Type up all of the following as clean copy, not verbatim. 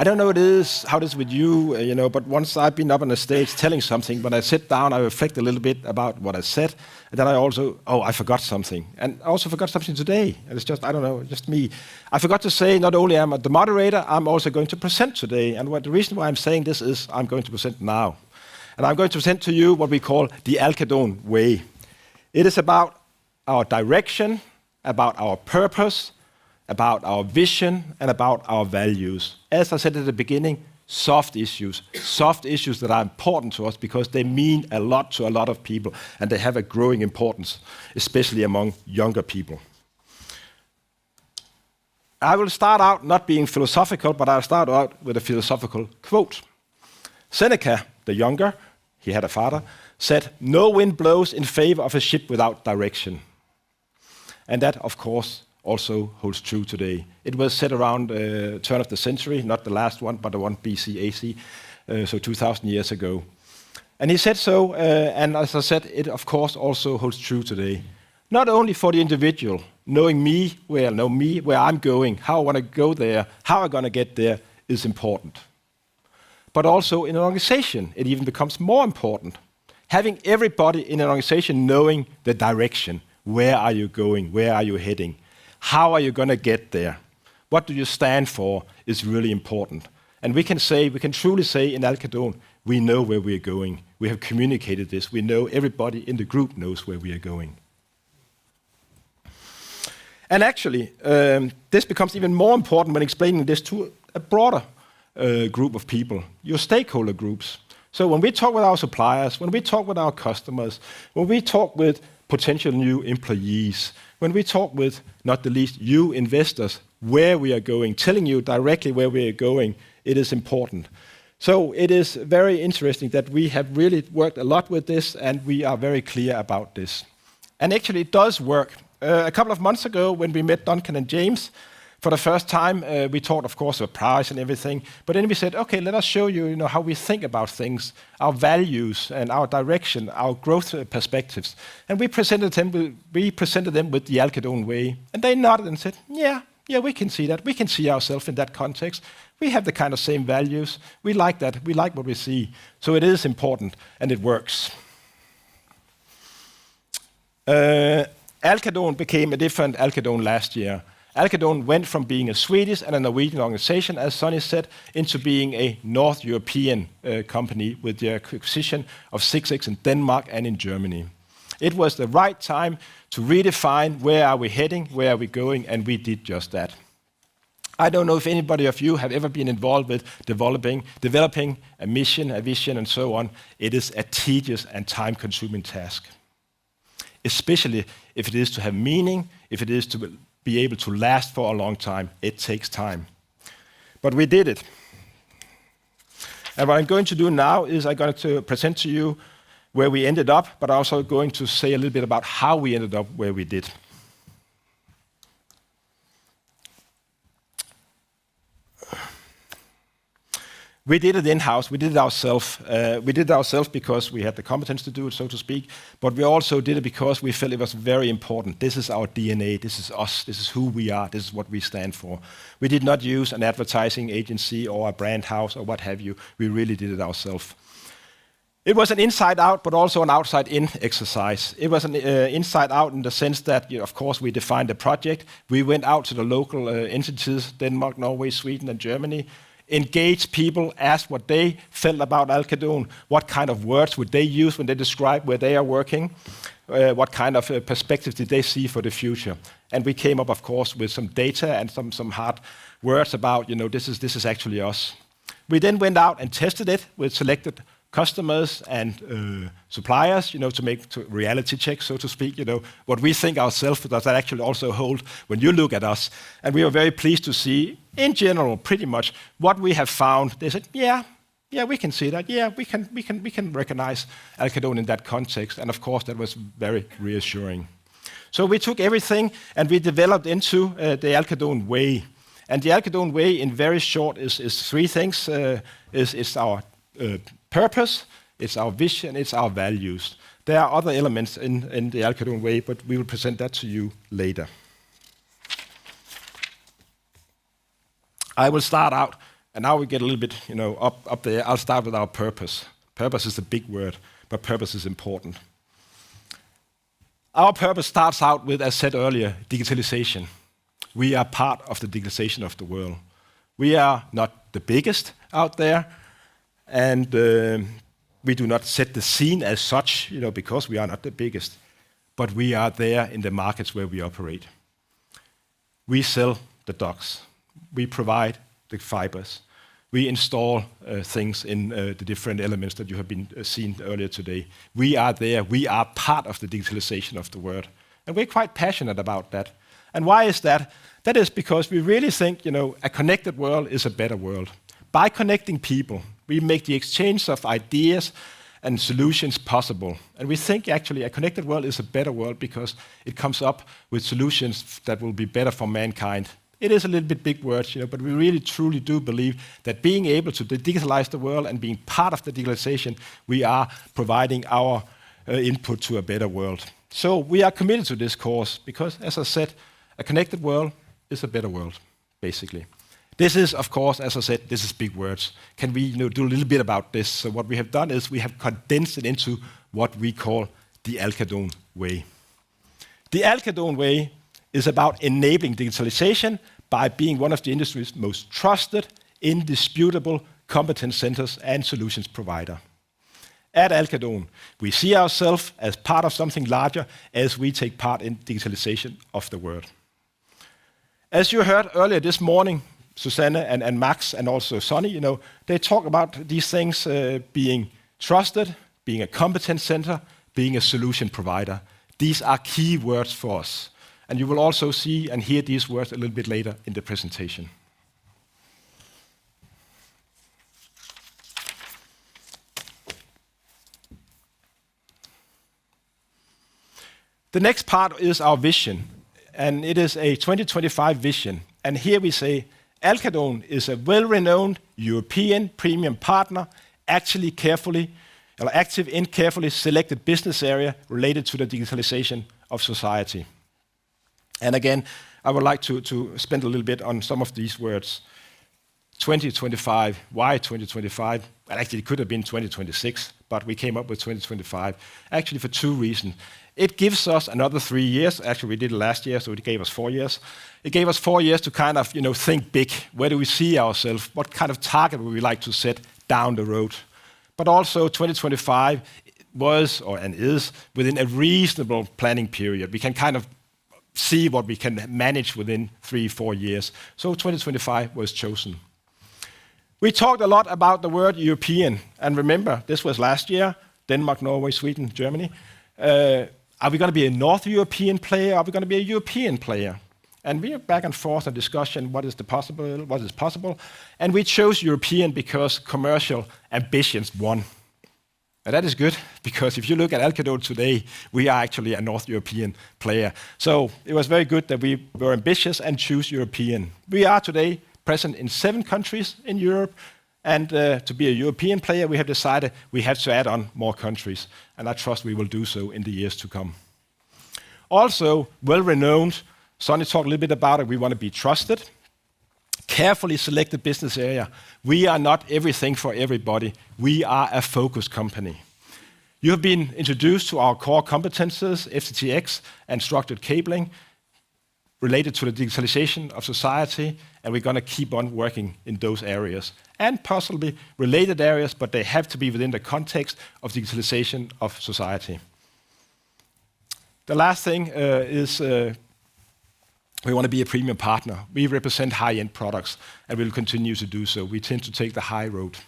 I don't know how it is with you, but once I've been up on the stage telling something, when I sit down, I reflect a little bit about what I said, and then I forgot something. And I also forgot something today, and it's just, I don't know, just me. I forgot to say, not only am I the moderator, I'm also going to present today, and the reason why I'm saying this is I'm going to present now. And I'm going to present to you what we call the Alcadon way. It is about our direction, about our purpose, about our vision, and about our values. As I said at the beginning, soft issues that are important to us because they mean a lot to a lot of people, and they have a growing importance, especially among younger people. I will start out not being philosophical, but I'll start out with a philosophical quote. Seneca, the younger, he had a father, said, "No wind blows in favor of a ship without direction." And that, of course, also holds true today. It was said around the turn of the century, not the last one, but the one BC, AC, so 2,000 years ago. And he said so, and as I said, it of course also holds true today. Not only for the individual, knowing where I'm going, how I want to go there, how I'm going to get there is important. But also in an organization, it even becomes more important. Having everybody in an organization knowing the direction. Where are you going? Where are you heading? How are you going to get there? What do you stand for is really important. And we can truly say in Alcadon, we know where we're going. We have communicated this. We know everybody in the group knows where we are going. And actually, this becomes even more important when explaining this to a broader group of people, your stakeholder groups. So when we talk with our suppliers, when we talk with our customers, when we talk with potential new employees, when we talk with, not the least, you investors, where we are going, telling you directly where we are going, it is important. So it is very interesting that we have really worked a lot with this, and we are very clear about this. And actually, it does work. A couple of months ago, when we met Duncan and James, for the first time, we talked, of course, about price and everything. But then we said, okay, let us show you, how we think about things, our values and our direction, our growth perspectives. And we presented them with the Alcadon way. And they nodded and said, yeah, we can see that. We can see ourselves in that context. We have the kind of same values. We like that. We like what we see. So it is important, and it works. Alcadon became a different Alcadon last year. Alcadon went from being a Swedish and a Norwegian organization, as Sonny said, into being a North European company with the acquisition of 6X in Denmark and in Germany. It was the right time to redefine where are we heading, where are we going, and we did just that. I don't know if anybody of you have ever been involved with developing a mission, a vision, and so on. It is a tedious and time-consuming task, especially if it is to have meaning, if it is to be able to last for a long time. It takes time. But we did it. And what I'm going to do now is I'm going to present to you where we ended up, but also going to say a little bit about how we ended up where we did. We did it in-house. We did it ourselves. We did it ourselves because we had the competence to do it, so to speak. But we also did it because we felt it was very important. This is our DNA. This is us. This is who we are. This is what we stand for. We did not use an advertising agency or a brand house or what have you. We really did it ourselves. It was an inside-out, but also an outside-in exercise. It was an inside-out in the sense that, of course, we defined the project. We went out to the local entities, Denmark, Norway, Sweden, and Germany, engaged people, asked what they felt about Alcadon, what kind of words would they use when they describe where they are working, what kind of perspectives did they see for the future. And we came up, of course, with some data and some hard words about, this is actually us. We then went out and tested it with selected customers and suppliers, to make reality checks, so to speak, what we think ourselves, does that actually also hold when you look at us? And we were very pleased to see, in general, pretty much what we have found. They said, yeah, we can see that. Yeah, we can recognize Alcadon in that context. And of course, that was very reassuring. So we took everything and we developed into the Alcadon way. And the Alcadon way, in very short, is three things. It's our purpose, it's our vision, it's our values. There are other elements in the Alcadon way, but we will present that to you later. I will start out And now we get a little bit, up there. I'll start with our purpose. Purpose is a big word, but purpose is important. Our purpose starts out with, as said earlier, digitalization. We are part of the digitalization of the world. We are not the biggest out there, and we do not set the scene as such, because we are not the biggest, but we are there in the markets where we operate. We sell the ducts. We provide the fibers. We install things in the different elements that you have been seen earlier today. We are there. We are part of the digitalization of the world. And we're quite passionate about that. And why is that? That is because we really think, a connected world is a better world. By connecting people, we make the exchange of ideas and solutions possible. And we think actually a connected world is a better world because it comes up with solutions that will be better for mankind. It is a little bit big words, but we really truly do believe that being able to digitalize the world and being part of the digitalization, we are providing our input to a better world. So we are committed to this cause because, as I said, a connected world is a better world, basically. This is, of course, as I said, this is big words. Can we do a little bit about this? So what we have done is we have condensed it into what we call the Alcadon way. The Alcadon way is about enabling digitalization by being one of the industry's most trusted, indisputable competence centers and solutions provider. At Alcadon, we see ourselves as part of something larger as we take part in digitalization of the world. As you heard earlier this morning, Susanne and Max and also Sonny, they talk about these things being trusted, being a competence center, being a solution provider. These are key words for us. And you will also see and hear these words a little bit later in the presentation. The next part is our vision, and it is a 2025 vision. And here we say, Alcadon is a well-renowned European premium partner, active in carefully selected business area related to the digitalization of society. And again, I would like to spend a little bit on some of these words. 2025, why 2025? Well, actually, it could have been 2026, but we came up with 2025, actually for two reasons. It gives us another 3 years. Actually, we did it last year, so it gave us 4 years. It gave us 4 years to kind of, think big. Where do we see ourselves? What kind of target would we like to set down the road? But also, 2025 was, and is, within a reasonable planning period. We can kind of see what we can manage within 3-4 years. So 2025 was chosen. We talked a lot about the word European. And remember, this was last year, Denmark, Norway, Sweden, Germany. Are we going to be a North European player? Are we going to be a European player? And we are back and forth in discussion, what is possible? And we chose European because commercial ambitions won. And that is good, because if you look at Alcadon today, we are actually a North European player. So it was very good that we were ambitious and choose European. We are today present in 7 countries in Europe, and to be a European player, we have decided we have to add on more countries, and I trust we will do so in the years to come. Also, well-renowned, Sonny talked a little bit about it, we want to be trusted. Carefully selected business area. We are not everything for everybody. We are a focused company. You have been introduced to our core competences, FTTX and structured cabling, related to the digitalization of society, and we're going to keep on working in those areas. And possibly related areas, but they have to be within the context of digitalization of society. The last thing is we want to be a premium partner. We represent high-end products, and we'll continue to do so. We tend to take the high road.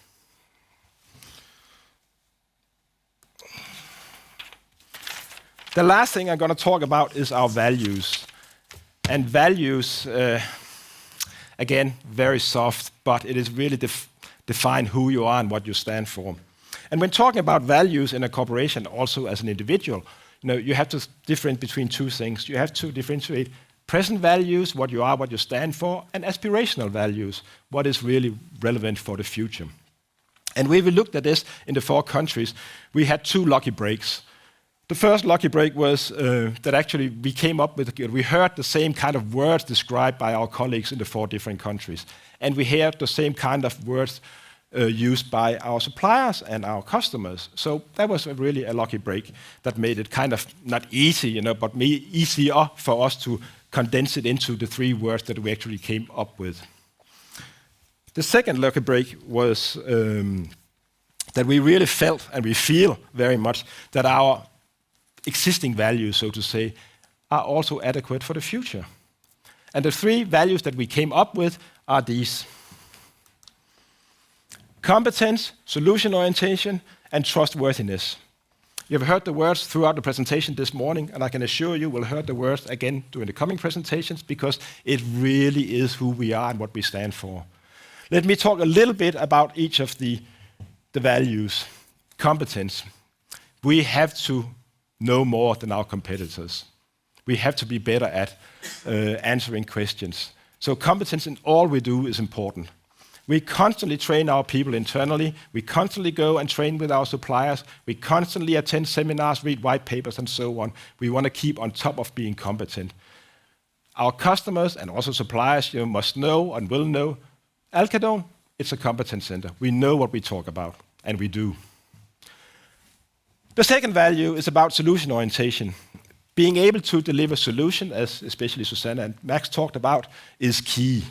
The last thing I'm going to talk about is our values. And values, again, very soft, but it is really define who you are and what you stand for. And when talking about values in a corporation, also as an individual, you have to differentiate between two things. You have to differentiate present values, what you are, what you stand for, and aspirational values, what is really relevant for the future. And when we looked at this in the 4 countries, we had 2 lucky breaks. The first lucky break was that actually we came up with, we heard the same kind of words described by our colleagues in the 4 different countries. And we heard the same kind of words used by our suppliers and our customers. So that was really a lucky break that made it kind of not easy, but easier for us to condense it into the 3 words that we actually came up with. The second lucky break was that we really felt, and we feel very much, that our existing values, so to say, are also adequate for the future. And the 3 values that we came up with are these: competence, solution orientation, and trustworthiness. You've heard the words throughout the presentation this morning, and I can assure you we'll hear the words again during the coming presentations, because it really is who we are and what we stand for. Let me talk a little bit about each of the values. Competence. We have to know more than our competitors. We have to be better at answering questions. So competence in all we do is important. We constantly train our people internally. We constantly go and train with our suppliers. We constantly attend seminars, read white papers, and so on. We want to keep on top of being competent. Our customers and also suppliers must know and will know, Alcadon, it's a competence center. We know what we talk about, and we do. The second value is about solution orientation. Being able to deliver solution, as especially Susanna and Max talked about, is key.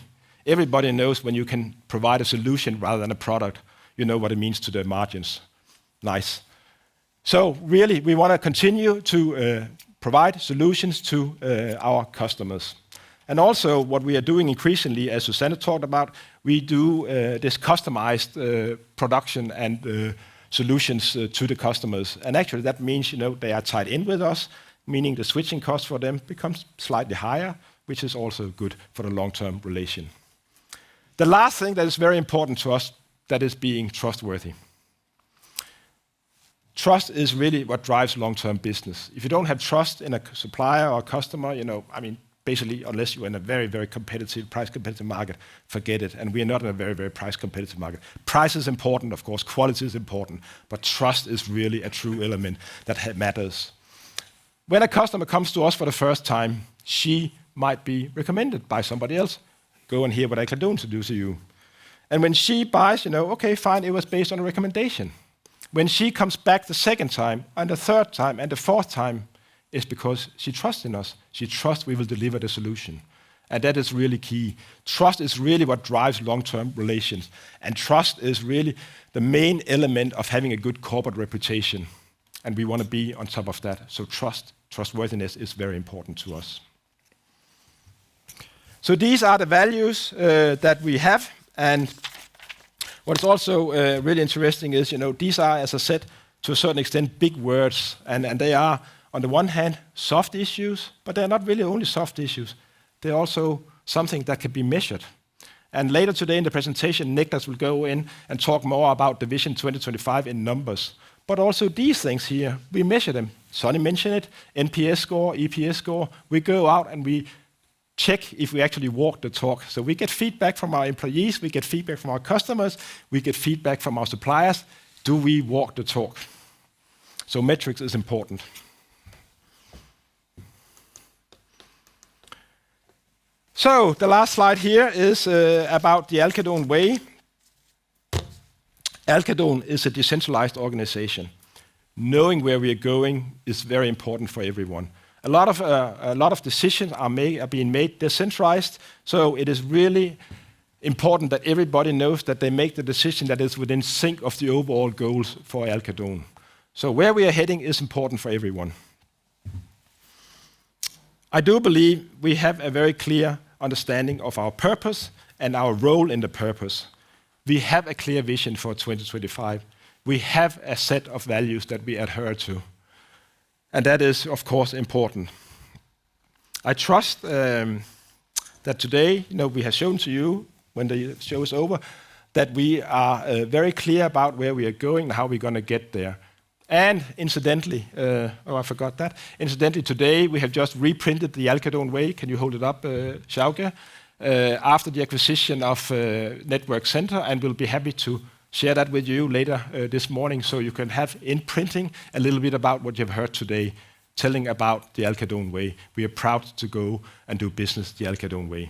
Everybody knows when you can provide a solution rather than a product, you know what it means to the margins. Nice. So really, we want to continue to provide solutions to our customers. And also what we are doing increasingly, as Susanna talked about, we do this customized production and solutions to the customers. And actually that means they are tied in with us, meaning the switching cost for them becomes slightly higher, which is also good for the long-term relation. The last thing that is very important to us, that is being trustworthy. Trust is really what drives long-term business. If you don't have trust in a supplier or a customer, basically, unless you're in a very, very competitive, price-competitive market, forget it. And we are not in a very, very price-competitive market. Price is important, of course. Quality is important. But trust is really a true element that matters. When a customer comes to us for the first time, she might be recommended by somebody else. Go and hear what Alcadon to do to you. And when she buys, okay, fine, it was based on a recommendation. When she comes back the second time, and the third time, and the fourth time, it's because she trusts in us. She trusts we will deliver the solution. And that is really key. Trust is really what drives long-term relations. And trust is really the main element of having a good corporate reputation. And we want to be on top of that. So trustworthiness is very important to us. So these are the values that we have. And what's also really interesting is, these are, as I said, to a certain extent, big words. And they are, on the one hand, soft issues, but they're not really only soft issues. They're also something that can be measured. And later today in the presentation, Niklas will go in and talk more about the Vision 2025 in numbers. But also these things here, we measure them. Sonny mentioned it, NPS score, EPS score. We go out and we check if we actually walk the talk. So we get feedback from our employees, we get feedback from our customers, we get feedback from our suppliers. Do we walk the talk? So metrics is important. So the last slide here is about the Alcadon way. Alcadon is a decentralized organization. Knowing where we are going is very important for everyone. A lot of decisions are being made decentralized, so it is really important that everybody knows that they make the decision that is within sync of the overall goals for Alcadon. So where we are heading is important for everyone. I do believe we have a very clear understanding of our purpose and our role in the purpose. We have a clear vision for 2025. We have a set of values that we adhere to. And that is, of course, important. I trust that today, we have shown to you, when the show is over, that we are very clear about where we are going and how we're going to get there. And incidentally, I forgot that. Incidentally, today we have just reprinted the Alcadon way. Can you hold it up, Schauke? After the acquisition of Network Center, and we'll be happy to share that with you later this morning so you can have in printing a little bit about what you've heard today, telling about the Alcadon way. We are proud to go and do business the Alcadon way.